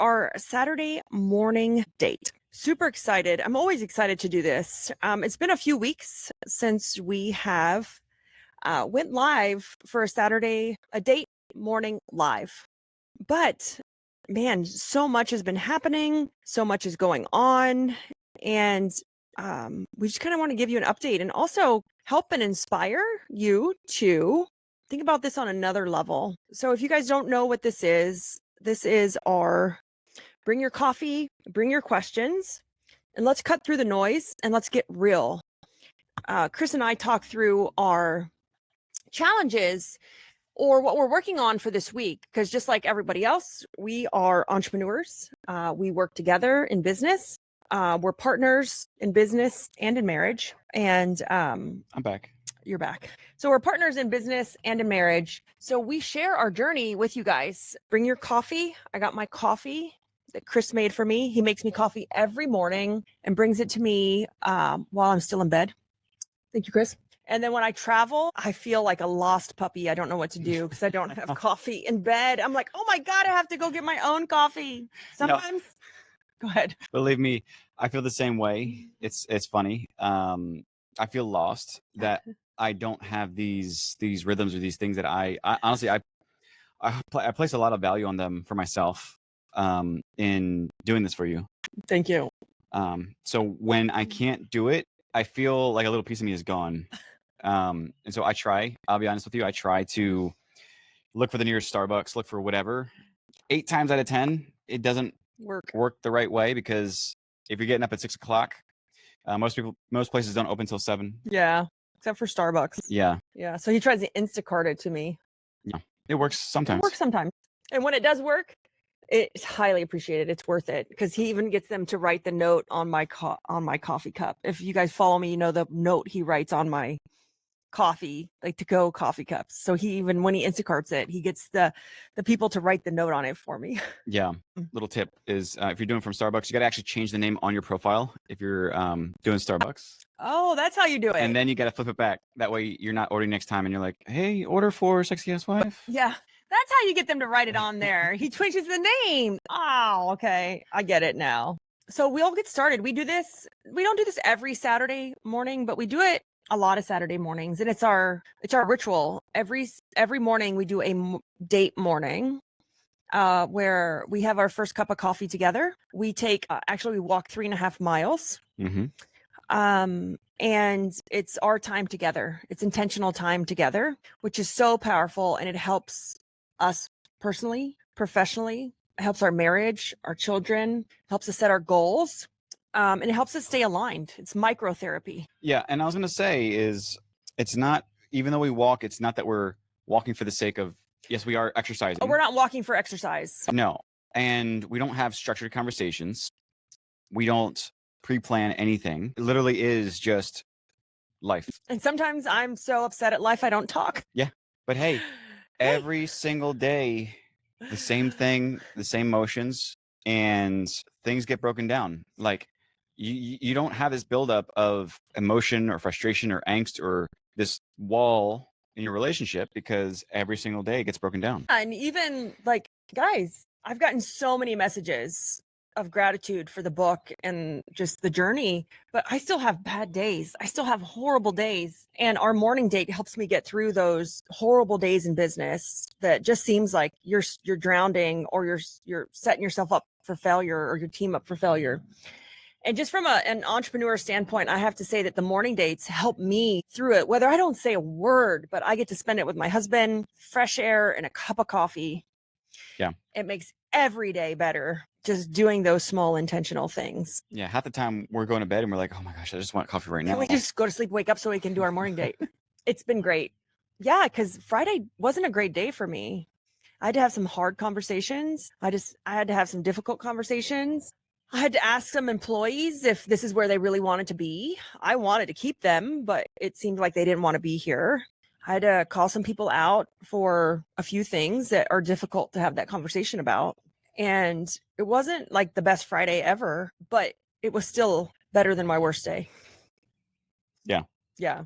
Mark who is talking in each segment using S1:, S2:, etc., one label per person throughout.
S1: our Saturday morning date. Super excited. I'm always excited to do this. It's been a few weeks since we have went live for a date morning live. But man, so much has been happening, so much is going on, and we just kind of want to give you an update and also help and inspire you to think about this on another level. So if you guys don't know what this is our bring your coffee, bring your questions, and let's cut through the noise and let's get real. Chris and I talk through our challenges or what we're working on for this week, because just like everybody else, we are entrepreneurs. We work together in business. We're partners in business and in marriage. And
S2: I'm back.
S1: You're back. So we're partners in business and in marriage. So we share our journey with you guys. Bring your coffee. I got my coffee that Chris made for me. He makes me coffee every morning and brings it to me while I'm still in bed. Thank you, Chris. And then when I travel, I feel like a lost puppy. I don't know what to do because I don't have coffee in bed. I'm like, oh my God, I have to go get my own coffee. Sometimes, Go ahead.
S2: Believe me, I feel the same way. It's funny. I feel lost that I don't have these rhythms or these things that I honestly I place a lot of value on them for myself in doing this for you.
S1: Thank you.
S2: So when I can't do it, I feel like a little piece of me is gone. And so I'll be honest with you, I try to look for the nearest Starbucks, look for whatever. 8 times out of 10, it doesn't work the right way, because if you're getting up at 6 o'clock, most places don't open till 7.
S1: Yeah, except for Starbucks.
S2: Yeah.
S1: So he tries to Instacart it to me.
S2: Yeah, it works sometimes.
S1: And when it does work, it's highly appreciated. It's worth it, because he even gets them to write the note on my coffee cup. If you guys follow me, you know the note he writes on my coffee, like to go coffee cups. So he, even when he Instacarts it, he gets the people to write the note on it for me.
S2: Yeah. Little tip is if you're doing from Starbucks, you got to actually change the name on your profile if you're doing Starbucks.
S1: Oh, that's how you do it.
S2: And then you got to flip it back. That way you're not ordering next time and you're like, hey, order for Sexy Ass Wife.
S1: Yeah. That's how you get them to write it on there. He changes the name. Oh, okay. I get it now. So we'll get started. We don't do this every Saturday morning, but we do it a lot of Saturday mornings, and it's our ritual. Every morning we do a date morning where we have our first cup of coffee together. We take we walk 3.5 miles.
S2: Mm-hmm.
S1: And it's our time together. It's intentional time together, which is so powerful, and it helps us personally, professionally. It helps our marriage, our children, helps us set our goals. And it helps us stay aligned. It's microtherapy.
S2: Yeah. And I was going to say it's not, even though we walk, it's not that we're walking for the sake of, yes, we are exercising.
S1: Oh, we're not walking for exercise.
S2: No. And we don't have structured conversations. We don't pre-plan anything. It literally is just life.
S1: And sometimes I'm so upset at life, I don't talk.
S2: Yeah. But hey, every single day, the same thing, the same motions, and things get broken down. Like you don't have this buildup of emotion or frustration or angst or this wall in your relationship, because every single day it gets broken down.
S1: And even like, guys, I've gotten so many messages of gratitude for the book and just the journey, but I still have bad days. I still have horrible days. And our morning date helps me get through those horrible days in business that just seems like you're drowning, or you're setting yourself up for failure, or your team up for failure. And just from an entrepreneur standpoint, I have to say that the morning dates help me through it, whether I don't say a word, but I get to spend it with my husband, fresh air, and a cup of coffee.
S2: Yeah.
S1: It makes every day better, just doing those small intentional things.
S2: Yeah. Half the time we're going to bed and we're like, oh my gosh, I just want coffee right now.
S1: Can we just go to sleep, wake up so we can do our morning date? It's been great. Yeah, because Friday wasn't a great day for me. I had to have some hard conversations. I had to have some difficult conversations. I had to ask some employees if this is where they really wanted to be. I wanted to keep them, but it seemed like they didn't want to be here. I had to call some people out for a few things that are difficult to have that conversation about. And it wasn't like the best Friday ever, but it was still better than my worst day.
S2: Yeah.
S1: Yeah.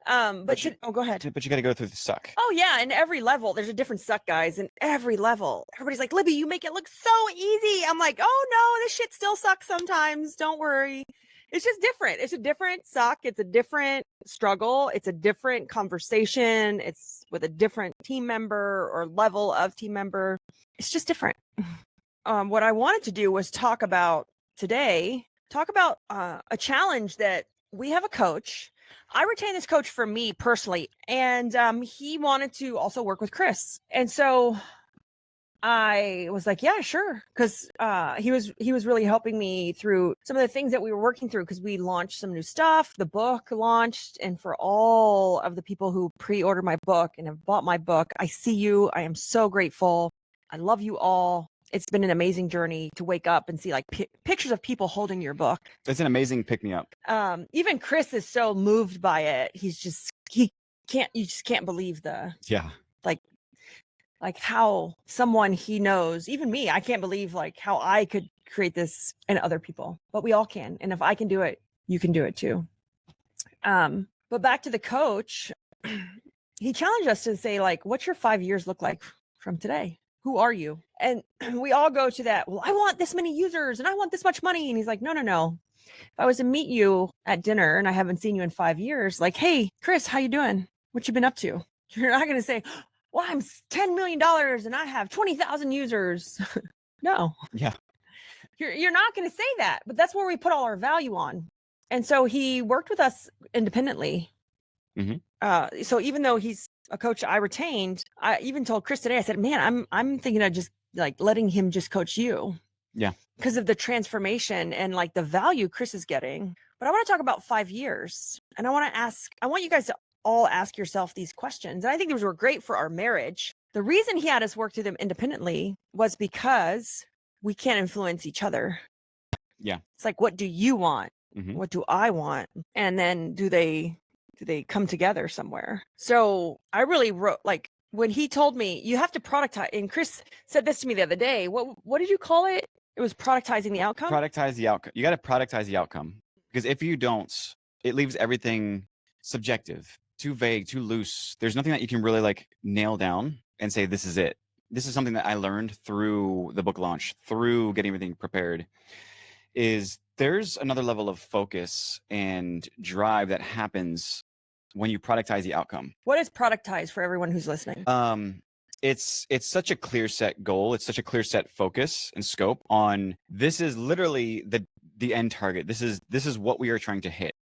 S1: But
S2: But you,
S1: oh, go ahead.
S2: but you got to go through the suck.
S1: Oh yeah, and every level there's a different suck, guys. And every level, everybody's like, Libby, you make it look so easy. I'm like, oh no, this shit still sucks sometimes. Don't worry. It's just different. It's a different suck. It's a different struggle. It's a different conversation. It's with a different team member or level of team member. It's just different. What I wanted to do was talk about today, a challenge that we have a coach. I retained this coach for me personally, and he wanted to also work with Chris. And so I was like, yeah, sure, because he was really helping me through some of the things that we were working through, because we launched some new stuff. The book launched, and for all of the people who pre-ordered my book and have bought my book, I see you. I am so grateful. I love you all. It's been an amazing journey to wake up and see like pictures of people holding your book.
S2: It's an amazing pick me up.
S1: Even Chris is so moved by it. You just can't believe
S2: Yeah.
S1: like how someone he knows, even me, I can't believe like how I could create this and other people, but we all can. And if I can do it, you can do it too. But back to the coach, he challenged us to say like, what's your 5 years look like from today? Who are you? And we all go to that. Well, I want this many users and I want this much money. And he's like, no. If I was to meet you at dinner and I haven't seen you in 5 years, like, hey, Chris, how you doing? What you been up to? You're not going to say, well, I'm $10 million and I have 20,000 users. No.
S2: Yeah.
S1: You're not going to say that, but that's where we put all our value on. And so he worked with us independently. So even though he's a coach I retained, I even told Chris today, I said, man, I'm thinking of just like letting him just coach you.
S2: Yeah.
S1: Because of the transformation and like the value Chris is getting. But I want to talk about 5 years. And I want you guys to all ask yourself these questions. And I think these were great for our marriage. The reason he had us work through them independently was because we can't influence each other.
S2: Yeah.
S1: It's like, what do you want? What do I want? And then do they come together somewhere? So I really wrote, like, when he told me you have to productize, and Chris said this to me the other day, what did you call it? It was productizing the outcome.
S2: Productize the outcome. You got to productize the outcome, because if you don't, it leaves everything subjective, too vague, too loose. There's nothing that you can really like nail down and say, this is it. This is something that I learned through the book launch, through getting everything prepared, is there's another level of focus and drive that happens when you productize the outcome.
S1: What is productize for everyone who's listening?
S2: It's such a clear set goal. It's such a clear set focus and scope on, this is literally the end target. This is what we are trying to hit.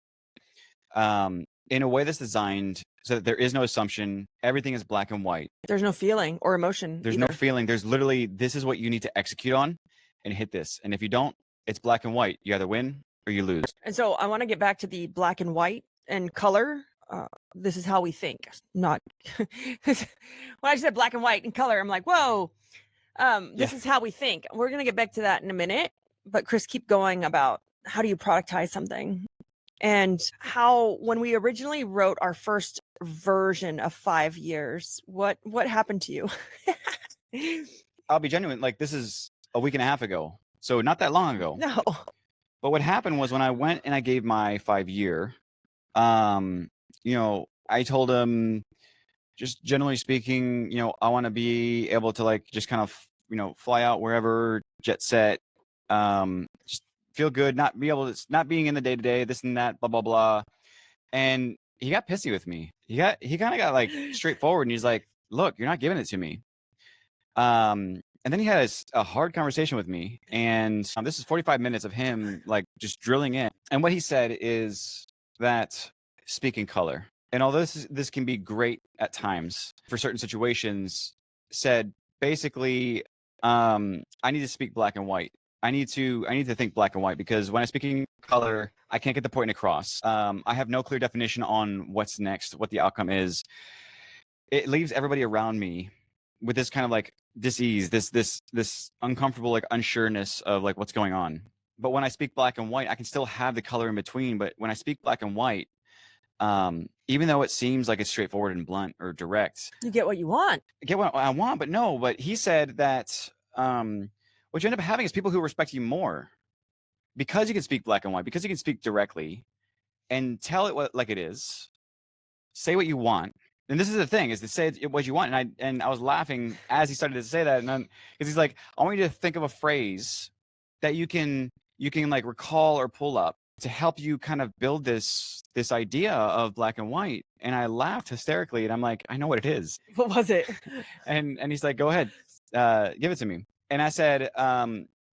S2: In a way that's designed so that there is no assumption. Everything is black and white.
S1: There's no feeling or emotion.
S2: There's no feeling. There's literally, this is what you need to execute on and hit this. And if you don't, it's black and white. You either win or you lose.
S1: And so I want to get back to the black and white and color. This is how we think. Not when I said black and white and color, I'm like, whoa. This is how we think. We're gonna get back to that in a minute. But Chris, keep going about how do you productize something, and how when we originally wrote our first version of 5 years, what happened to you?
S2: I'll be genuine. Like, this is a week and a half ago, so not that long ago.
S1: No.
S2: But what happened was when I went and I gave my 5 year, I told him, just generally speaking, I want to be able to like just kind of, fly out wherever, jet set, just feel good, not being in the day to day, this and that, blah, blah, blah. And he got pissy with me. He kind of got like straightforward, and he's like, look, you're not giving it to me. And then he had a hard conversation with me, and this is 45 minutes of him like just drilling in. And what he said is that speak in color. And although this can be great at times for certain situations, said basically, I need to speak black and white. I need to think black and white, because when I speak in color, I can't get the point across. I have no clear definition on what's next, what the outcome is. It leaves everybody around me with this kind of like dis-ease, this uncomfortable like unsureness of like what's going on. But when I speak black and white, I can still have the color in between. But when I speak black and white, even though it seems like it's straightforward and blunt or direct,
S1: You get what you want.
S2: I get what I want. But no, but he said that what you end up having is people who respect you more, because you can speak black and white, because you can speak directly and tell it like it is. say what you want. And this is the thing, is to say what you want. And I was laughing as he started to say that, and then because he's like, I want you to think of a phrase that you can like recall or pull up to help you kind of build this idea of black and white. And I laughed hysterically, and I'm like, I know what it is.
S1: What was it?
S2: And he's like, go ahead, give it to me. And I said,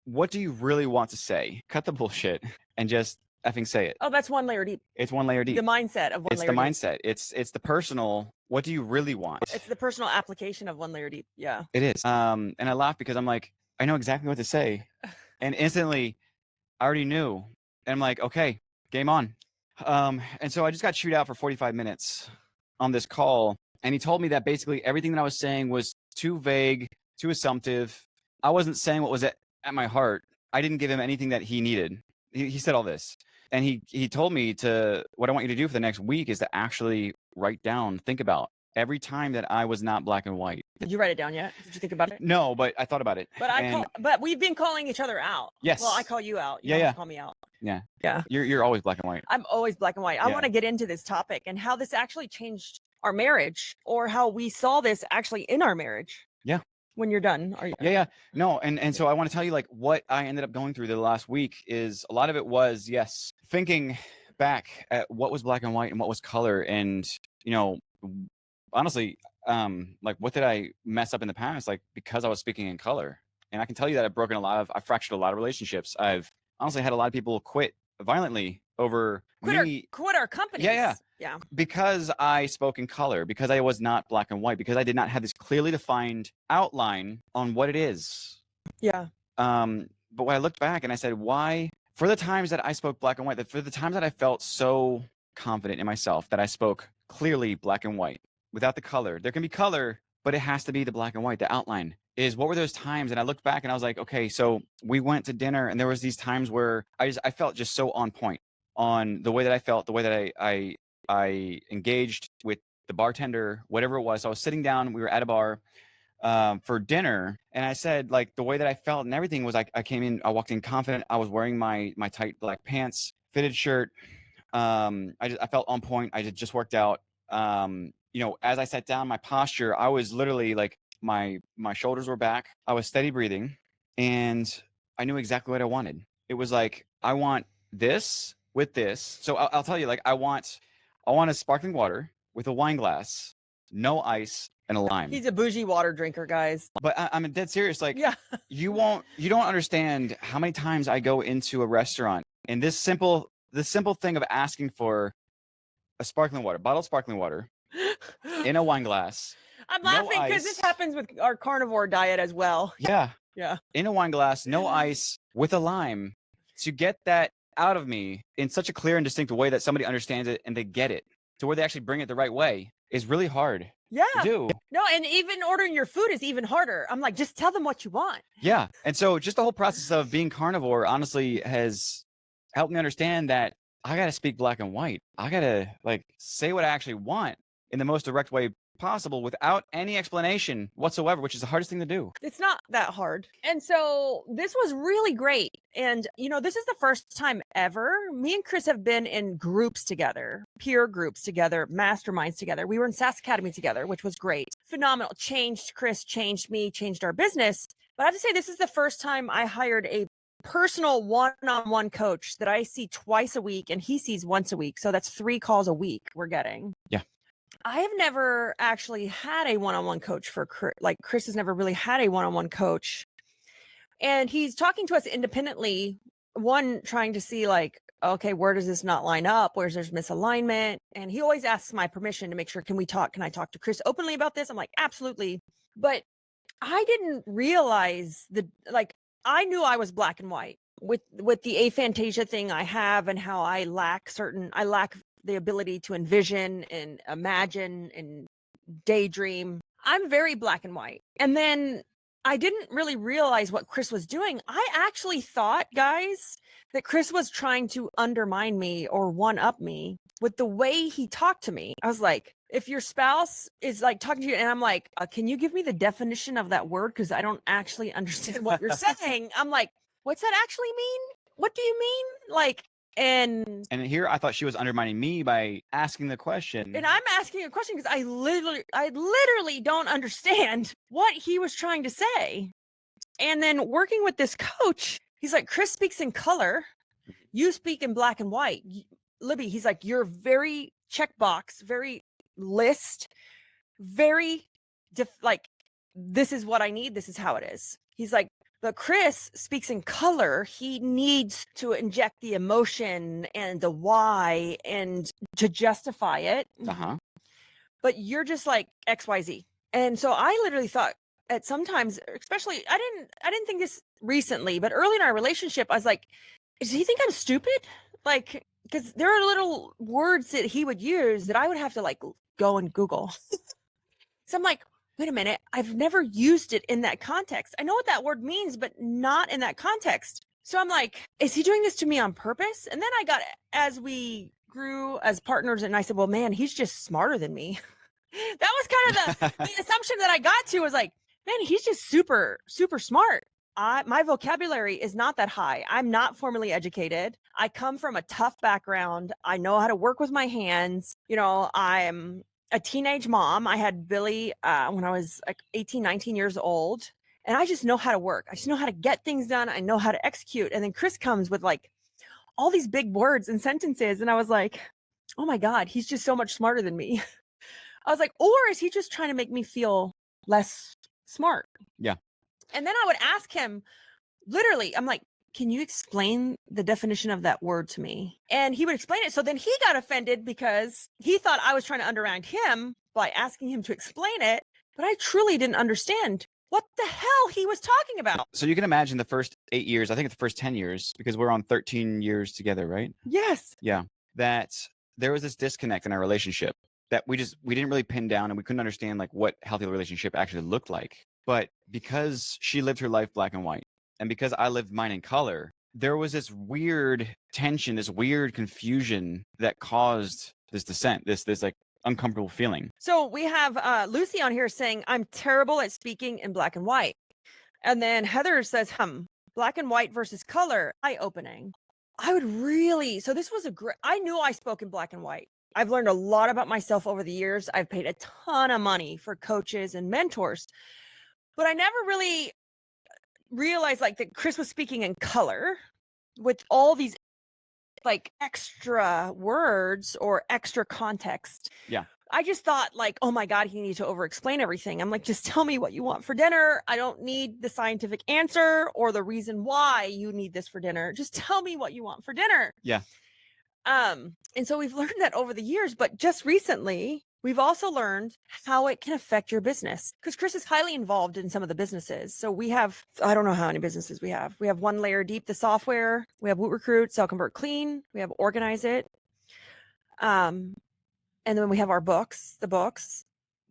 S2: what do you really want to say? Cut the bullshit and just effing say it.
S1: Oh, that's one layer deep.
S2: It's one layer deep.
S1: The mindset of one
S2: It's
S1: layer
S2: the
S1: deep.
S2: mindset. It's the personal. What do you really want?
S1: It's the personal application of one layer deep. Yeah.
S2: It is. And I laugh because I'm like, I know exactly what to say. And instantly, I already knew. And I'm like, okay, game on. And so I just got chewed out for 45 minutes on this call. And he told me that basically everything that I was saying was too vague, too assumptive. I wasn't saying what was at my heart. I didn't give him anything that he needed. He said all this. And he told me what I want you to do for the next week is to actually write down, think about every time that I was not black and white.
S1: Did you write it down yet? Did you think about it?
S2: No, but I thought about it.
S1: But we've been calling each other out.
S2: Yes.
S1: Well, I call you out. You
S2: Yeah.
S1: call me out.
S2: Yeah.
S1: Yeah.
S2: You're always black and white.
S1: I'm always black and white. I
S2: Yeah.
S1: want to get into this topic and how this actually changed our marriage, or how we saw this actually in our marriage.
S2: Yeah.
S1: When you're done. Are you?
S2: Yeah. No, and so I want to tell you, like, what I ended up going through the last week is a lot of it was, yes, thinking back at what was black and white and what was color, and honestly, like, what did I mess up in the past? Like, because I was speaking in color. And I can tell you that I've fractured a lot of relationships. I've honestly had a lot of people quit violently over
S1: quit our companies. Yeah.
S2: Because I spoke in color, because I was not black and white, because I did not have this clearly defined outline on what it is.
S1: Yeah.
S2: But when I looked back and I said, why, for the times that I spoke black and white, for the times that I felt so confident in myself that I spoke clearly black and white without the color, there can be color, but it has to be the black and white, the outline. What were those times? And I looked back and I was like, okay, so we went to dinner, and there was these times where I felt just so on point on the way that I felt, the way that I engaged with the bartender, whatever it was. So I was sitting down, we were at a bar for dinner, and I said, like, the way that I felt and everything was like, I walked in confident. I was wearing my tight black pants, fitted shirt. I felt on point. I just worked out. As I sat down, my posture, I was literally like, my shoulders were back. I was steady breathing, and I knew exactly what I wanted. It was like, I want this with this. So I'll tell you, like, I want a sparkling water with a wine glass, no ice, and a lime.
S1: He's a bougie water drinker, guys.
S2: But I'm dead serious. Like,
S1: yeah.
S2: you don't understand how many times I go into a restaurant, and this simple thing of asking for a sparkling water, bottled sparkling water in a wine glass.
S1: I'm laughing because this happens with our carnivore diet as well.
S2: Yeah.
S1: Yeah.
S2: In a wine glass, no ice, with a lime. To get that out of me in such a clear and distinct way that somebody understands it and they get it, to where they actually bring it the right way, is really hard.
S1: Yeah.
S2: To do.
S1: No, and even ordering your food is even harder. I'm like, just tell them what you want.
S2: Yeah. And so just the whole process of being carnivore honestly has helped me understand that I got to speak black and white. I got to, like, say what I actually want in the most direct way possible without any explanation whatsoever, which is the hardest thing to do.
S1: It's not that hard. And so this was really great. And, this is the first time ever me and Chris have been in groups together, peer groups together, masterminds together. We were in SAS Academy together, which was great. Phenomenal. Changed Chris, changed me, changed our business. But I have to say, this is the first time I hired a personal one-on-one coach that I see twice a week, and he sees once a week. So that's 3 calls a week we're getting.
S2: Yeah.
S1: I have never actually had a one-on-one coach for Chris. Like, Chris has never really had a one-on-one coach. And he's talking to us independently, one, trying to see, like, okay, where does this not line up? Where's there's misalignment? And he always asks my permission to make sure, can I talk to Chris openly about this? I'm like, absolutely. But I didn't realize I knew I was black and white with the aphantasia thing I have, and how I lack the ability to envision and imagine and daydream. I'm very black and white. And then I didn't really realize what Chris was doing. I actually thought, guys, that Chris was trying to undermine me or one up me with the way he talked to me. I was like, if your spouse is like talking to you, and I'm like, can you give me the definition of that word? Because I don't actually understand what you're saying. I'm like, what's that actually mean? What do you mean? Like, And
S2: here I thought she was undermining me by asking the question.
S1: And I'm asking a question because I literally don't understand what he was trying to say. And then working with this coach, he's like, Chris speaks in color. You speak in black and white. Libby, he's like, you're very checkbox, very list, very like, this is what I need. This is how it is. He's like, but Chris speaks in color. He needs to inject the emotion and the why and to justify it. But you're just like XYZ. And so I literally thought at sometimes, especially, I didn't think this recently, but early in our relationship, I was like, does he think I'm stupid? Like, because there are little words that he would use that I would have to like go and Google. So I'm like, wait a minute, I've never used it in that context. I know what that word means, but not in that context. So I'm like, is he doing this to me on purpose? And then I got, as we grew as partners, and I said, well, man, he's just smarter than me. That was kind of the assumption that I got to, was like, man, he's just super, super smart. My vocabulary is not that high. I'm not formally educated. I come from a tough background. I know how to work with my hands. You know, I'm a teenage mom. I had Billy when I was like 18, 19 years old. And I just know how to work. I just know how to get things done. I know how to execute. And then Chris comes with like all these big words and sentences. And I was like, oh my God, he's just so much smarter than me. I was like, or is he just trying to make me feel less smart?
S2: Yeah.
S1: And then I would ask him, literally, I'm like, can you explain the definition of that word to me? And he would explain it. So then he got offended because he thought I was trying to undermine him by asking him to explain it. But I truly didn't understand what the hell he was talking about.
S2: So you can imagine the first 8 years, I think the first 10 years, because we're on 13 years together, right?
S1: Yes.
S2: Yeah. That there was this disconnect in our relationship that we didn't really pin down, and we couldn't understand like what healthy relationship actually looked like. But because she lived her life black and white, and because I lived mine in color, there was this weird tension, this weird confusion that caused this dissent, this like uncomfortable feeling.
S1: So we have Lucy on here saying, I'm terrible at speaking in black and white. And then Heather says, black and white versus color, eye-opening. I would really, so this was I knew I spoke in black and white. I've learned a lot about myself over the years. I've paid a ton of money for coaches and mentors, but I never really realized like that Chris was speaking in color with all these like extra words or extra context.
S2: Yeah.
S1: I just thought like, oh my God, he needs to over explain everything. I'm like, just tell me what you want for dinner. I don't need the scientific answer or the reason why you need this for dinner. Just tell me what you want for dinner.
S2: Yeah.
S1: And so we've learned that over the years, but just recently, we've also learned how it can affect your business, because Chris is highly involved in some of the businesses. So we have, I don't know how many businesses we have. We have One Layer Deep, the software. We have Woot Recruit, Sell Convert Clean. We have Organize It. And then we have our books, the books.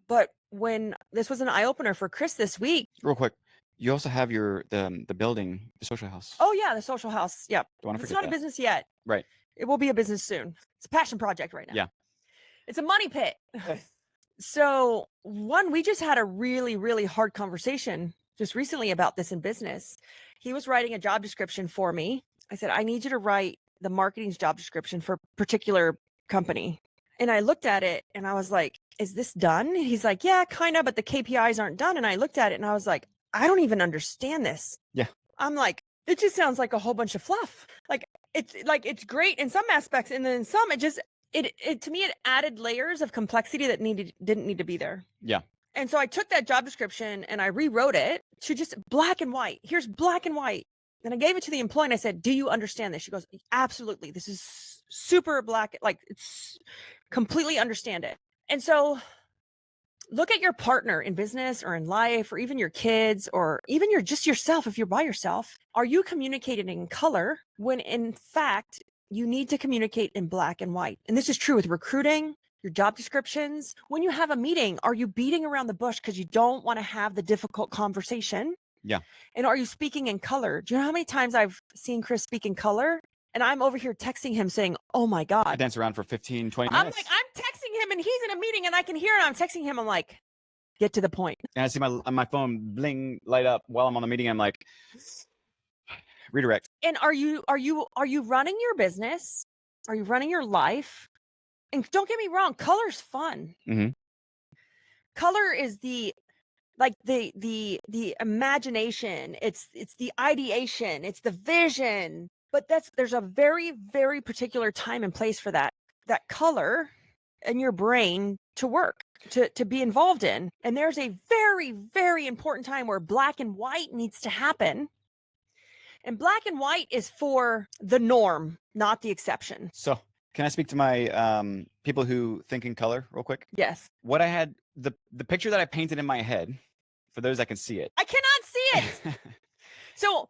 S1: But when this was an eye opener for Chris this week.
S2: Real quick, you also have the building, the social house.
S1: Oh yeah, the social house. Yep.
S2: Don't want to
S1: It's
S2: forget
S1: not
S2: that.
S1: a business yet.
S2: Right.
S1: It will be a business soon. It's a passion project right now.
S2: Yeah.
S1: It's a money pit. So we just had a really, really hard conversation just recently about this in business. He was writing a job description for me. I said, I need you to write the marketing's job description for a particular company. And I looked at it and I was like, is this done? He's like, yeah, kind of, but the KPIs aren't done. And I looked at it and I was like, I don't even understand this.
S2: Yeah.
S1: I'm like, it just sounds like a whole bunch of fluff. It's great in some aspects. And then some, it to me, it added layers of complexity that didn't need to be there.
S2: Yeah.
S1: And so I took that job description and I rewrote it to just black and white. Here's black and white. And I gave it to the employee and I said, do you understand this? She goes, absolutely. This is super black. Like, it's completely understand it. And so look at your partner in business or in life, or even your kids, or even just yourself. If you're by yourself, are you communicating in color when in fact you need to communicate in black and white? And this is true with recruiting, your job descriptions. When you have a meeting, are you beating around the bush because you don't want to have the difficult conversation?
S2: Yeah.
S1: And are you speaking in color? Do you know how many times I've seen Chris speak in color? And I'm over here texting him saying, oh my God.
S2: I dance around for 15, 20
S1: I'm
S2: minutes.
S1: like, I'm texting him and he's in a meeting and I can hear it. I'm texting him. I'm like, get to the point.
S2: And I see my phone bling light up while I'm on the meeting. I'm like, Redirect.
S1: And are you running your business? Are you running your life? And don't get me wrong, color's fun.
S2: Hmm.
S1: Color is the like the imagination, it's the ideation, it's the vision. But there's a very, very particular time and place for that color in your brain to work, to be involved in. And there's a very, very important time where black and white needs to happen. And black and white is for the norm, not the exception.
S2: So can I speak to my people who think in color real quick?
S1: Yes.
S2: What I had, the picture that I painted in my head, for those that can see it.
S1: I cannot see it. So,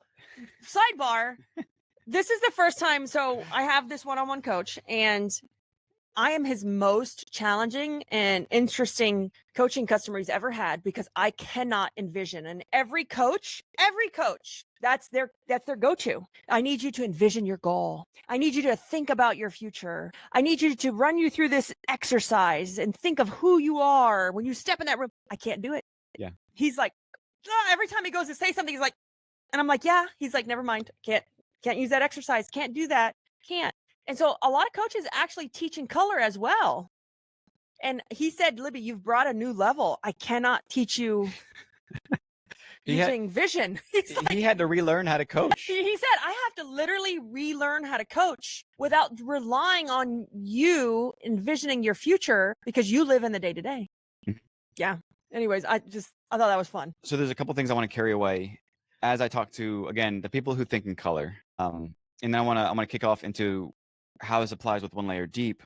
S1: sidebar, this is the first time. So, I have this one-on-one coach, and I am his most challenging and interesting coaching customer he's ever had, because I cannot envision. And every coach, that's their go-to. I need you to envision your goal. I need you to think about your future. I need you to run you through this exercise and think of who you are when you step in that room. I can't do it.
S2: Yeah.
S1: He's like, "Ah," every time he goes to say something, he's like, and I'm like, yeah. He's like, never mind. Can't use that exercise. Can't do that. Can't. And so a lot of coaches actually teach in color as well. And he said, Libby, you've brought a new level. I cannot teach you using vision.
S2: He had to relearn how to coach.
S1: He said, I have to literally relearn how to coach without relying on you envisioning your future, because you live in the day to day. Yeah. Anyways, I thought that was fun.
S2: So there's a couple things I want to carry away as I talk to, again, the people who think in color. And then I want to kick off into how this applies with one layer deep.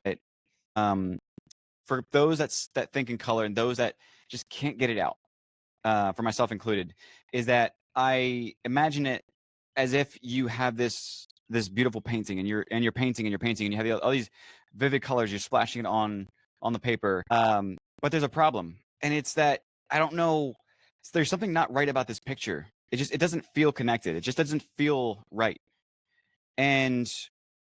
S2: For those that think in color and those that just can't get it out, for myself included, is that I imagine it as if you have this beautiful painting, and you're painting and you're painting, and you have all these vivid colors, you're splashing it on the paper. But there's a problem, and it's that I don't know. There's something not right about this picture. It doesn't feel connected. It just doesn't feel right. And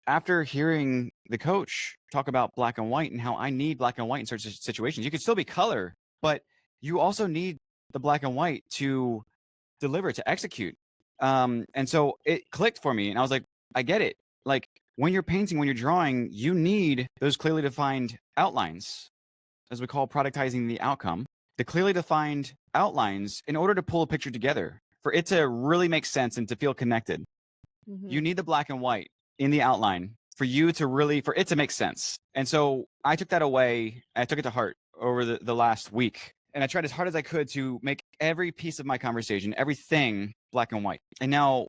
S2: after hearing the coach talk about black and white and how I need black and white in certain situations, you could still be color, but you also need the black and white to deliver, to execute. And so it clicked for me, and I was like, I get it. Like, when you're painting, when you're drawing, you need those clearly defined outlines, as we call productizing the outcome, the clearly defined outlines in order to pull a picture together, for it to really make sense and to feel connected. You need the black and white in the outline for it to make sense. And so I took that away. I took it to heart over the last week. And I tried as hard as I could to make every piece of my conversation, everything, black and white. And now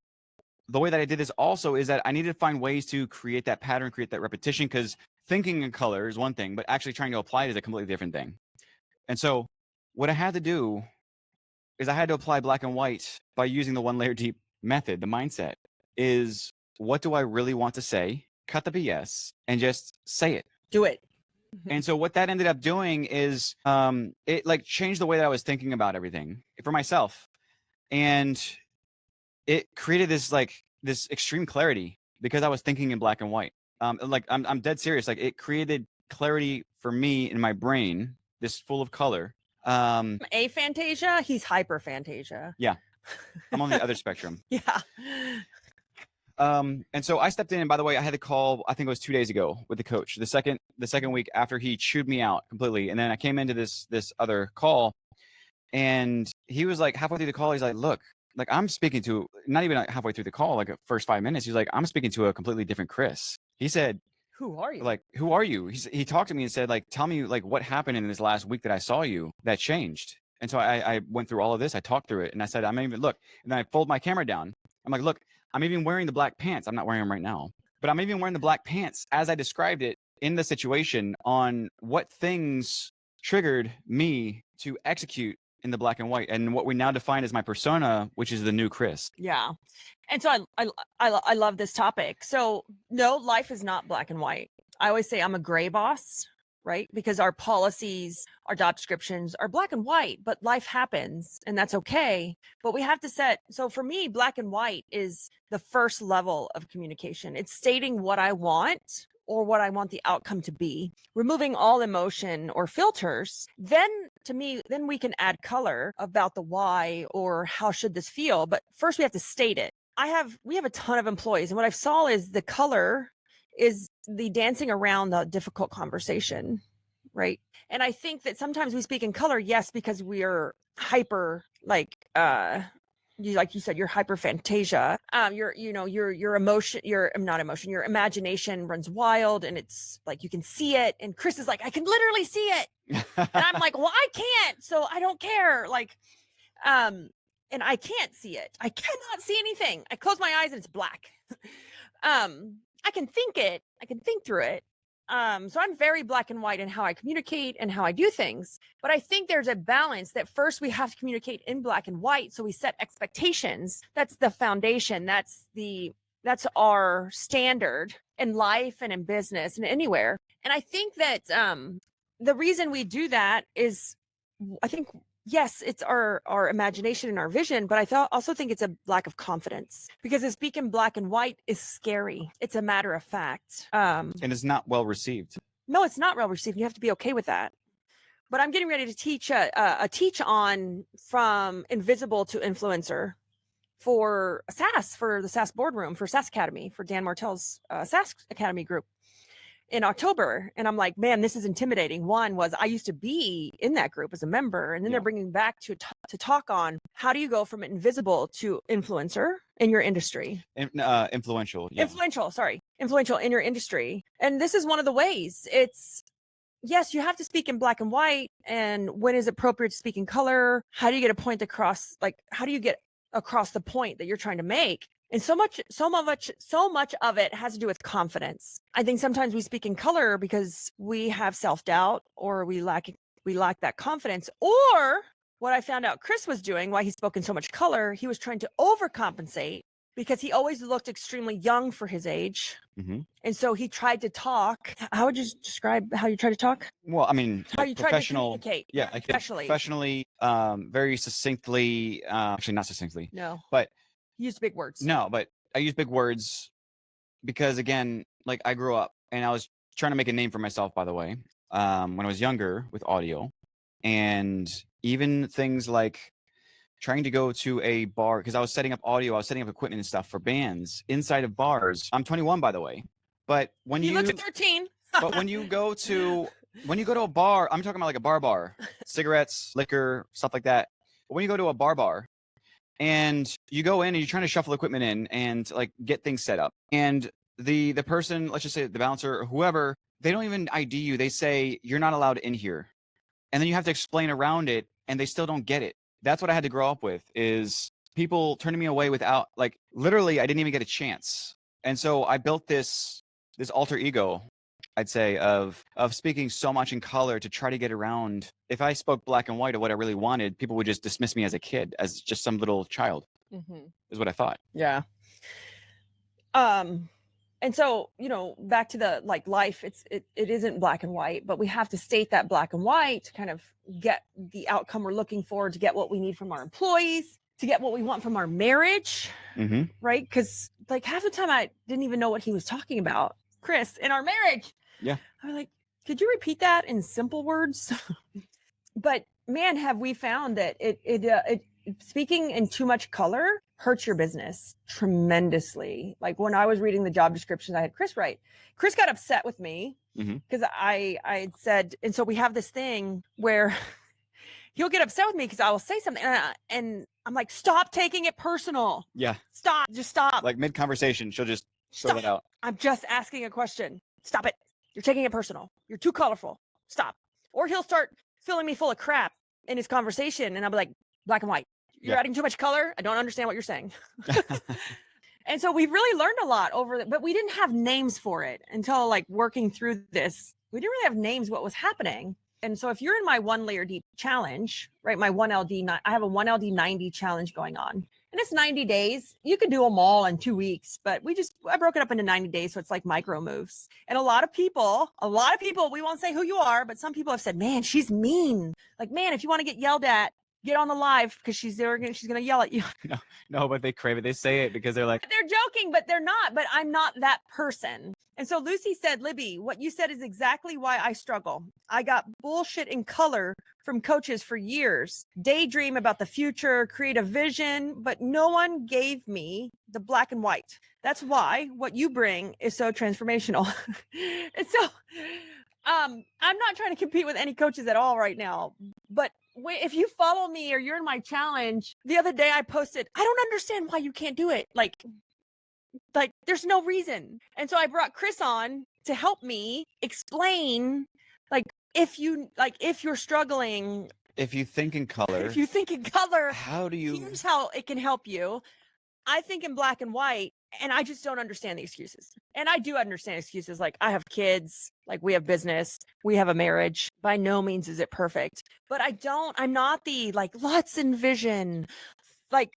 S2: the way that I did this also is that I needed to find ways to create that pattern, create that repetition, because thinking in color is one thing, but actually trying to apply it is a completely different thing. And so what I had to do is I had to apply black and white by using the one layer deep method. The mindset is, what do I really want to say? Cut the BS and just say it.
S1: Do it.
S2: And so what that ended up doing is it like changed the way that I was thinking about everything for myself. And it created this extreme clarity because I was thinking in black and white. Like I'm dead serious. Like, it created clarity for me in my brain, this full of color.
S1: Aphantasia, he's hyperphantasia.
S2: Yeah. I'm on the other spectrum.
S1: Yeah.
S2: And so I stepped in, and by the way, I had the call, I think it was 2 days ago, with the coach, the second week after he chewed me out completely. And then I came into this other call, and he was like, halfway through the call, he's like, look, like, I'm speaking to, not even halfway through the call, like first 5 minutes, he's like, I'm speaking to a completely different Chris. He said,
S1: who are you?
S2: Like, who are you? He talked to me and said, like, tell me, like, what happened in this last week that I saw you that changed. And so I went through all of this. I talked through it, and I said, I'm even, look, and then I fold my camera down. I'm like, look, I'm even wearing the black pants. I'm not wearing them right now, but I'm even wearing the black pants as I described it in the situation, on what things triggered me to execute in the black and white, and what we now define as my persona, which is the new Chris.
S1: Yeah. And so I love this topic. So no, life is not black and white. I always say I'm a gray boss, right? Because our policies, our job descriptions are black and white, but life happens, and that's okay. But we have to set, so for me, black and white is the first level of communication. It's stating what I want, or what I want the outcome to be, removing all emotion or filters. Then to me, then we can add color about the why, or how should this feel. But first we have to state it. we have a ton of employees, and what I saw is the color is the dancing around the difficult conversation, right? And I think that sometimes we speak in color, yes, because we are hyper, like like you said, your hyper fantasia, your emotion, your not emotion, your imagination runs wild, and it's like you can see it. And Chris is like, I can literally see it, and I'm like, well, I can't, so I don't care. Like, and I can't see it. I cannot see anything. I close my eyes and it's black. I can think it. I can think through it. So I'm very black and white in how I communicate and how I do things. But I think there's a balance that first we have to communicate in black and white. So we set expectations. That's the foundation. That's our standard in life and in business and anywhere. And I think that the reason we do that is, I think, yes, it's our imagination and our vision, but I also think it's a lack of confidence, because to speak in black and white is scary. It's a matter of fact.
S2: And it's not well received.
S1: No, it's not well received. You have to be okay with that. But I'm getting ready to teach a teach on from invisible to influencer for SaaS, for the SaaS boardroom, for SaaS Academy, for Dan Martell's SaaS Academy group in October. And I'm like, man, this is intimidating. One was I used to be in that group as a member, and then they're bringing back to talk on how do you go from invisible to influencer in your industry.
S2: Influential. Yeah.
S1: Influential in your industry. And this is one of the ways. It's, yes, you have to speak in black and white, and when is appropriate to speak in color? How do you get a point across? Like, how do you get across the point that you're trying to make? And so much of it has to do with confidence. I think sometimes we speak in color because we have self-doubt, or we lack that confidence. Or what I found out Chris was doing, why he spoke in so much color, he was trying to overcompensate because he always looked extremely young for his age.
S2: Mm-hmm.
S1: And so he tried to talk. How would you describe how you try to talk?
S2: Well, I mean,
S1: how you try to communicate.
S2: Yeah, like professionally, very succinctly, actually not succinctly.
S1: No.
S2: But
S1: use big words.
S2: No, but I use big words because, again, like I grew up and I was trying to make a name for myself, by the way, when I was younger with audio, and even things like trying to go to a bar, because I was setting up audio, I was setting up equipment and stuff for bands inside of bars. I'm 21, by the way, but when you
S1: look 13.
S2: But when you go to a bar, I'm talking about like a bar, cigarettes, liquor, stuff like that. But when you go to a bar, and you go in and you're trying to shuffle equipment in and like get things set up, and the person, let's just say the bouncer or whoever, they don't even ID you. They say you're not allowed in here, and then you have to explain around it, and they still don't get it. That's what I had to grow up with, is people turning me away without, like, literally I didn't even get a chance. And so I built this alter ego, I'd say, of speaking so much in color to try to get around. If I spoke black and white of what I really wanted, people would just dismiss me as a kid, as just some little child, is what I thought.
S1: Yeah. And so, back to the life, it isn't black and white, but we have to state that black and white to kind of get the outcome we're looking for, to get what we need from our employees, to get what we want from our marriage, right? Because like half the time I didn't even know what he was talking about, Chris, in our marriage.
S2: Yeah.
S1: I was like, could you repeat that in simple words? But man, have we found that it speaking in too much color hurts your business tremendously. Like when I was reading the job descriptions I had Chris write, Chris got upset with me because I had said, and so we have this thing where he'll get upset with me because I will say something and I'm like, stop taking it personal.
S2: Yeah.
S1: Just stop.
S2: Like mid-conversation, she'll just throw it out. I'm
S1: just asking a question. Stop it. You're taking it personal. You're too colorful. Stop. Or he'll start filling me full of crap in his conversation, and I'll be like, black and white. You're adding too much color. I don't understand what you're saying. And so we've really learned a lot but we didn't have names for it until like working through this. We didn't really have names what was happening. And so if you're in my 1 layer deep challenge, right, my 1LD, I have a 1LD 90 challenge going on, and it's 90 days. You can do them all in 2 weeks, but I broke it up into 90 days. So it's like micro moves. And a lot of people, we won't say who you are, but some people have said, man, she's mean. Like, man, if you want to get yelled at, Get on the live because she's gonna yell at you.
S2: No, but they crave it. They say it because they're like,
S1: They're joking, but they're not. But I'm not that person. And so Lucy said, Libby, what you said is exactly why I struggle. I got bullshit in color from coaches for years. Daydream about the future, create a vision, but no one gave me the black and white. That's why what you bring is so transformational. And so I'm not trying to compete with any coaches at all right now, but if you follow me or you're in my challenge, the other day I posted, I don't understand why you can't do it. Like there's no reason. And so I brought Chris on to help me explain, if you're struggling,
S2: if you think in color,
S1: how do you, here's how it can help you. I think in black and white, and I just don't understand the excuses. And I do understand excuses. Like, I have kids, like, we have business, we have a marriage. By no means is it perfect, but I'm not the, let's envision, and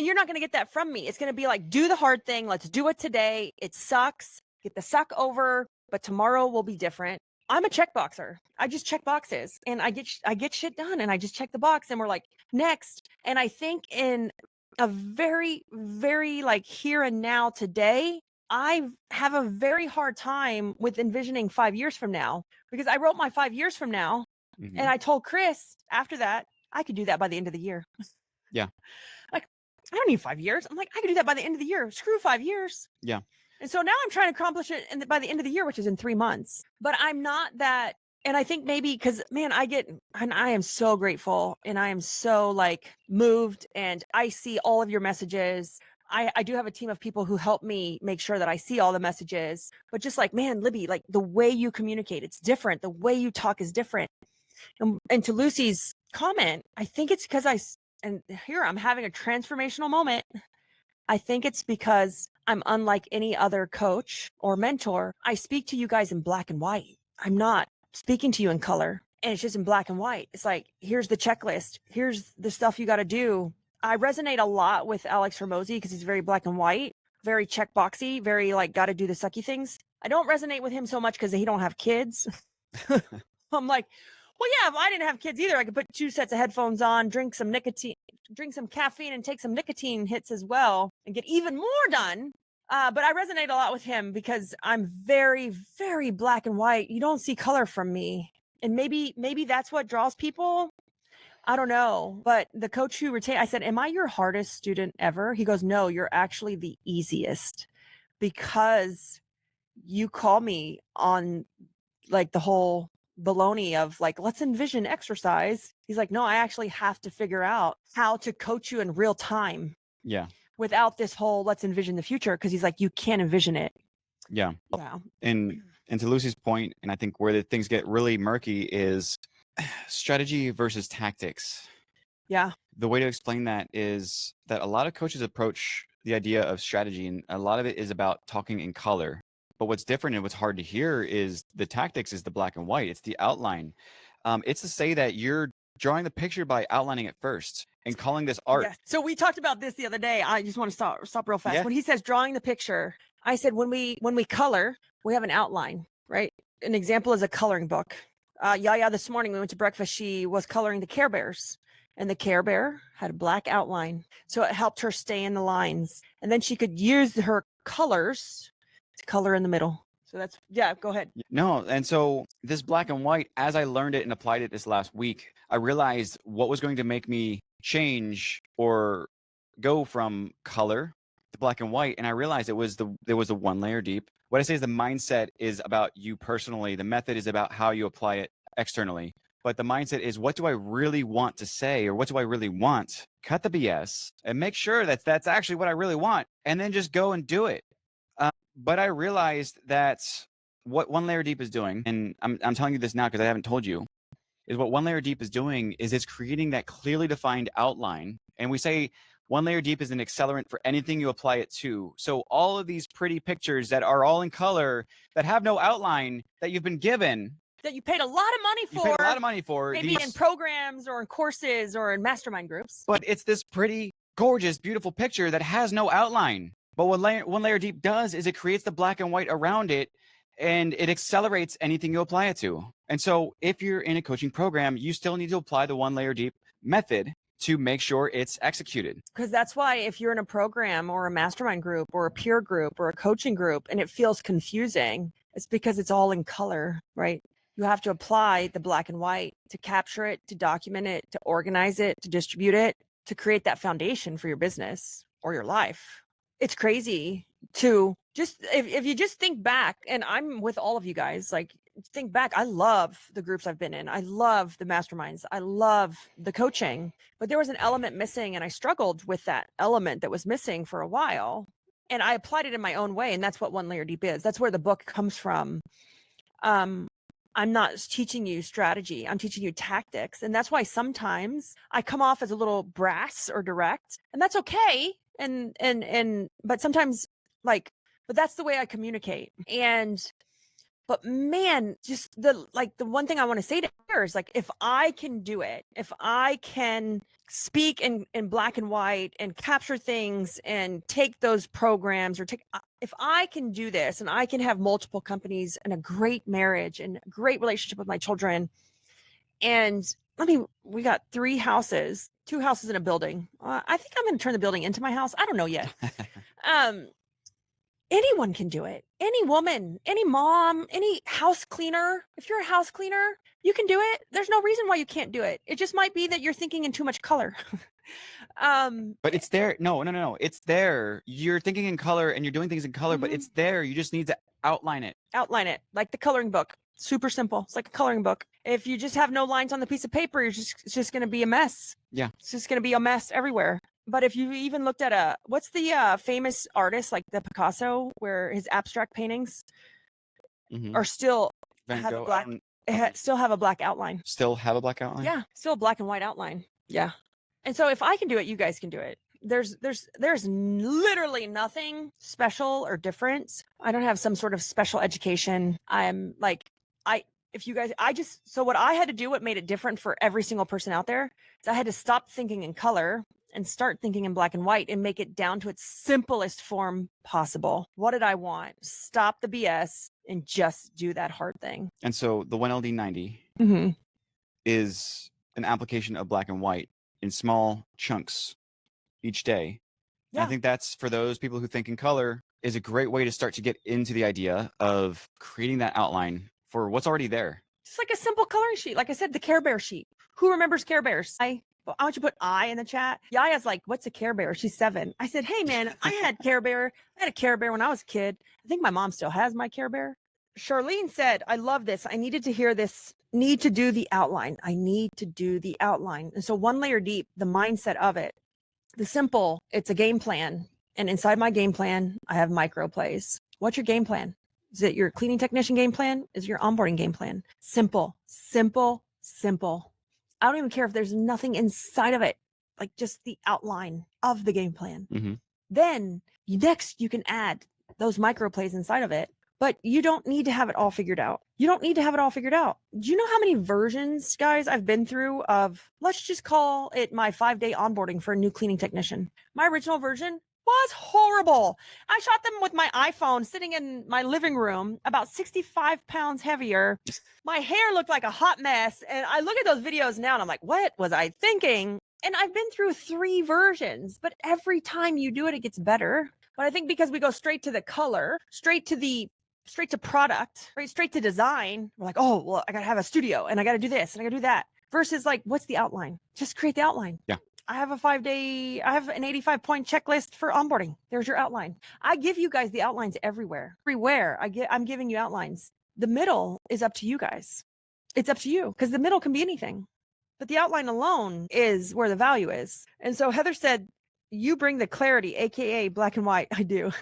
S1: you're not going to get that from me. It's going to be like, do the hard thing. Let's do it today. It sucks. Get the suck over, but tomorrow will be different. I'm a checkboxer. I just check boxes and I get shit done and I just check the box and we're like, next. And I think in a very, very here and now today, I have a very hard time with envisioning 5 years from now, because I wrote my 5 years from now.
S2: Mhm.
S1: And I told Chris after that, I could do that by the end of the year.
S2: Yeah.
S1: Like, I don't need 5 years. I'm like, I could do that by the end of the year. Screw 5 years.
S2: Yeah.
S1: And so now I'm trying to accomplish it by the end of the year, which is in 3 months. But I'm not that. And I think maybe because, man, I am so grateful and I am so moved, and I see all of your messages. I do have a team of people who help me make sure that I see all the messages, but just man, Libby, the way you communicate, it's different. The way you talk is different. And to Lucy's comment, I think it's because and here I'm having a transformational moment. I think it's because I'm unlike any other coach or mentor. I speak to you guys in black and white. I'm not speaking to you in color, and it's just in black and white. It's like, here's the checklist. Here's the stuff you got to do. I resonate a lot with Alex Hormozi because he's very black and white, very checkboxy, very got to do the sucky things. I don't resonate with him so much because he don't have kids. I'm like, well, yeah, if I didn't have kids either, I could put 2 sets of headphones on, drink some caffeine, and take some nicotine hits as well, and get even more done. But I resonate a lot with him because I'm very, very black and white. You don't see color from me. And maybe that's what draws people. I don't know. But the coach who retained, I said, am I your hardest student ever? He goes, no, you're actually the easiest, because you call me on the whole baloney of let's envision exercise. He's like, no, I actually have to figure out how to coach you in real time.
S2: Yeah.
S1: Without this whole let's envision the future, because he's like, you can't envision it.
S2: Yeah.
S1: Wow.
S2: And to Lucy's point, and I think where things get really murky is strategy versus tactics.
S1: Yeah.
S2: The way to explain that is that a lot of coaches approach the idea of strategy, and a lot of it is about talking in color. But what's different and what's hard to hear is the tactics is the black and white. It's the outline. It's to say that you're drawing the picture by outlining it first and calling this art.
S1: Yes. So we talked about this the other day. I just want to stop real fast.
S2: Yeah.
S1: When he says drawing the picture, I said, when we color, we have an outline, right? An example is a coloring book. Yaya, this morning we went to breakfast. She was coloring the Care Bears, and the Care Bear had a black outline. So it helped her stay in the lines. And then she could use her colors to color in the middle. So that's, yeah, go ahead.
S2: No. And so this black and white, as I learned it and applied it this last week, I realized what was going to make me change or go from color to black and white. And I realized there was a 1 layer deep. What I say is the mindset is about you personally. The method is about how you apply it externally. But the mindset is, what do I really want to say, or what do I really want? Cut the BS and make sure that's actually what I really want, and then just go and do it. But I realized that what 1 layer deep is doing, and I'm telling you this now because I haven't told you, is what 1 layer deep is doing is it's creating that clearly defined outline. And we say 1 layer deep is an accelerant for anything you apply it to. So all of these pretty pictures that are all in color, that have no outline, that you've been given,
S1: that you paid a lot of money for.
S2: You paid a lot of money for.
S1: Maybe in programs or in courses or in mastermind groups.
S2: But it's this pretty, gorgeous, beautiful picture that has no outline. But what 1 layer deep does is it creates the black and white around it. and it accelerates anything you apply it to. And so if you're in a coaching program, you still need to apply the 1 layer deep method to make sure it's executed.
S1: Because that's why if you're in a program or a mastermind group or a peer group or a coaching group and it feels confusing, it's because it's all in color, right? You have to apply the black and white to capture it, to document it, to organize it, to distribute it, to create that foundation for your business or your life. It's crazy to just, if you just think back, and I'm with all of you guys, like think back, I love the groups I've been in. I love the masterminds. I love the coaching, but there was an element missing and I struggled with that element that was missing for a while. And I applied it in my own way. And that's what 1 layer deep is. That's where the book comes from. I'm not teaching you strategy. I'm teaching you tactics. And that's why sometimes I come off as a little brass or direct, and that's okay. But sometimes but that's the way I communicate. But man, just the one thing I want to say to her is like, if I can do it, if I can speak in black and white and capture things and take those programs if I can do this and I can have multiple companies and a great marriage and a great relationship with my children. And we got 3 houses, 2 houses in a building. I think I'm going to turn the building into my house. I don't know yet. Anyone can do it. Any woman, any mom, any house cleaner. If you're a house cleaner, you can do it. There's no reason why you can't do it. It just might be that you're thinking in too much color.
S2: But it's there. No. It's there. You're thinking in color and you're doing things in color, but it's there. You just need to outline it.
S1: Outline it like the coloring book. Super simple. It's like a coloring book. If you just have no lines on the piece of paper, it's just going to be a mess.
S2: Yeah.
S1: It's just going to be a mess everywhere. But if you even looked at what's the famous artist like the Picasso, where his abstract paintings are still have a black, still have a black outline.
S2: Still have a black outline?
S1: Yeah, still a black and white outline. Yeah. And so if I can do it, you guys can do it. There's literally nothing special or different. I don't have some sort of special education. I'm like, so what I had to do, what made it different for every single person out there, is I had to stop thinking in color and start thinking in black and white and make it down to its simplest form possible. What did I want? Stop the BS and just do that hard thing.
S2: And so the 1LD90 is an application of black and white in small chunks each day. Yeah. And I think that's, for those people who think in color, is a great way to start to get into the idea of creating that outline for what's already there.
S1: Just like a simple coloring sheet. Like I said, the Care Bear sheet. Who remembers Care Bears? I want you to put I in the chat. Yaya's like, what's a Care Bear? She's 7. I said, hey man, I had Care Bear. I had a Care Bear when I was a kid. I think my mom still has my Care Bear. Charlene said, I love this. I needed to hear this. Need to do the outline. I need to do the outline. And so 1 layer deep, the mindset of it, the simple, it's a game plan. And inside my game plan, I have micro plays. What's your game plan? Is it your cleaning technician game plan? Is it your onboarding game plan? Simple, simple, simple. I don't even care if there's nothing inside of it, like just the outline of the game plan. Then next you can add those micro plays inside of it, but you don't need to have it all figured out. You don't need to have it all figured out. Do you know how many versions, guys, I've been through of, let's just call it my 5-day onboarding for a new cleaning technician? My original version was horrible. I shot them with my iPhone sitting in my living room, about 65 pounds heavier. My hair looked like a hot mess. And I look at those videos now and I'm like, what was I thinking? And I've been through 3 versions, but every time you do it, it gets better. But I think because we go straight to the color, straight to product, right? Straight to design. We're like, oh, well, I got to have a studio and I got to do this and I got to do that. Versus like, what's the outline? Just create the outline.
S2: Yeah.
S1: I have an 85-point checklist for onboarding. There's your outline. I give you guys the outlines everywhere. I'm giving you outlines. The middle is up to you guys. It's up to you because the middle can be anything, but the outline alone is where the value is. And so Heather said, you bring the clarity, AKA black and white. I do.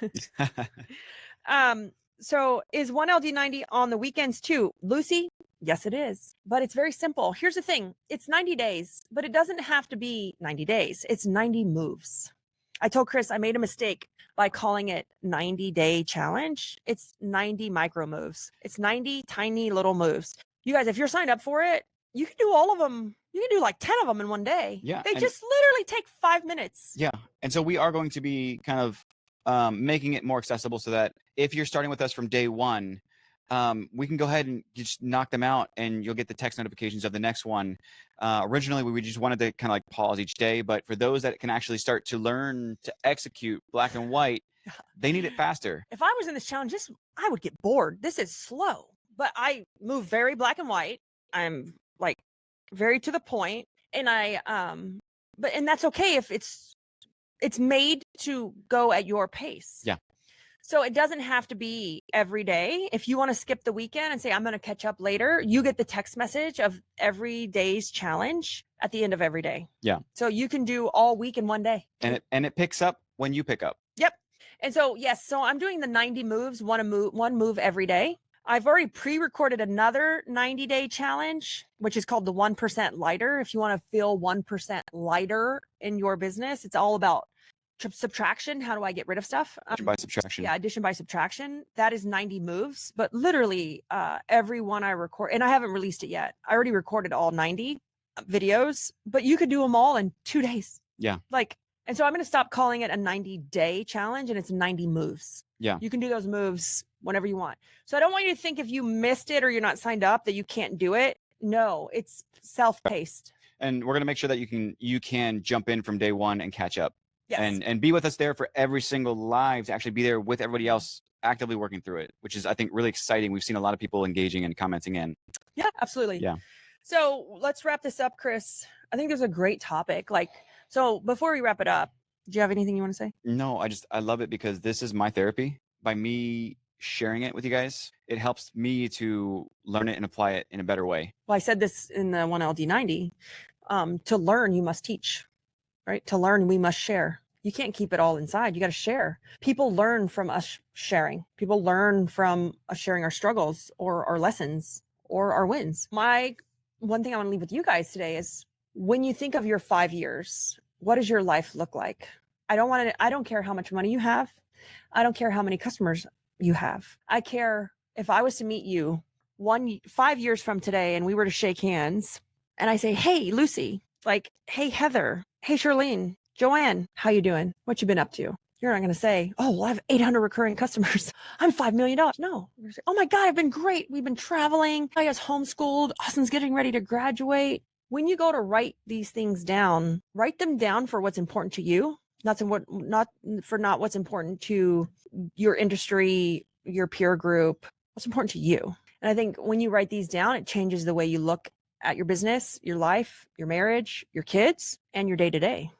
S1: So is 1LD90 on the weekends too? Lucy? Yes, it is. But it's very simple. Here's the thing. It's 90 days, but it doesn't have to be 90 days. It's 90 moves. I told Chris I made a mistake by calling it 90-day challenge. It's 90 micro moves. It's 90 tiny little moves. You guys, if you're signed up for it, you can do all of them. You can do like 10 of them in one day.
S2: Yeah.
S1: They just literally take 5 minutes.
S2: Yeah. And so we are going to be kind of making it more accessible so that if you're starting with us from day one, we can go ahead and just knock them out, and you'll get the text notifications of the next one. Originally, we just wanted to kind of like pause each day, but for those that can actually start to learn to execute black and white, they need it faster.
S1: If I was in this challenge, I would get bored. This is slow, but I move very black and white. I'm like very to the point, and and that's okay if it's made to go at your pace.
S2: Yeah.
S1: So it doesn't have to be every day. If you want to skip the weekend and say, I'm going to catch up later, you get the text message of every day's challenge at the end of every day.
S2: Yeah.
S1: So you can do all week in one day.
S2: And it picks up when you pick up.
S1: Yep. And so, yes, so I'm doing the 90 moves, one move every day. I've already pre-recorded another 90-day challenge, which is called the 1% lighter. If you want to feel 1% lighter in your business, it's all about subtraction. How do I get rid of stuff?
S2: Addition by subtraction.
S1: Yeah, addition by subtraction. That is 90 moves, but literally every one I record, and I haven't released it yet. I already recorded all 90 videos, but you could do them all in 2 days.
S2: Yeah.
S1: And so I'm going to stop calling it a 90-day challenge, and it's 90 moves.
S2: Yeah.
S1: You can do those moves whenever you want. So I don't want you to think if you missed it or you're not signed up that you can't do it. No, it's self-paced.
S2: And we're going to make sure that you can jump in from day one and catch up.
S1: Yes.
S2: And be with us there for every single live, to actually be there with everybody else actively working through it, which is, I think, really exciting. We've seen a lot of people engaging and commenting in.
S1: Yeah, absolutely.
S2: Yeah.
S1: So let's wrap this up, Chris. I think there's a great topic. So before we wrap it up, do you have anything you want to say?
S2: No, I love it because this is my therapy. By me sharing it with you guys, it helps me to learn it and apply it in a better way.
S1: Well, I said this in the 1LD90. To learn, you must teach, right? To learn, we must share. You can't keep it all inside. You got to share. People learn from us sharing. People learn from us sharing our struggles or our lessons or our wins. One thing I want to leave with you guys today is, when you think of your 5 years, what does your life look like? I don't care how much money you have. I don't care how many customers you have. I care if I was to meet you 5 years from today and we were to shake hands and I say, hey, Lucy, hey, Heather, hey, Charlene, Joanne, how you doing? What you been up to? You're not going to say, oh, well, I have 800 recurring customers. I'm $5 million. No. You're gonna say, oh my God, I've been great. We've been traveling. I was homeschooled. Austin's getting ready to graduate. When you go to write these things down, write them down for what's important to you, not what's important to your industry, your peer group, what's important to you. And I think when you write these down, it changes the way you look at your business, your life, your marriage, your kids, and your day-to-day.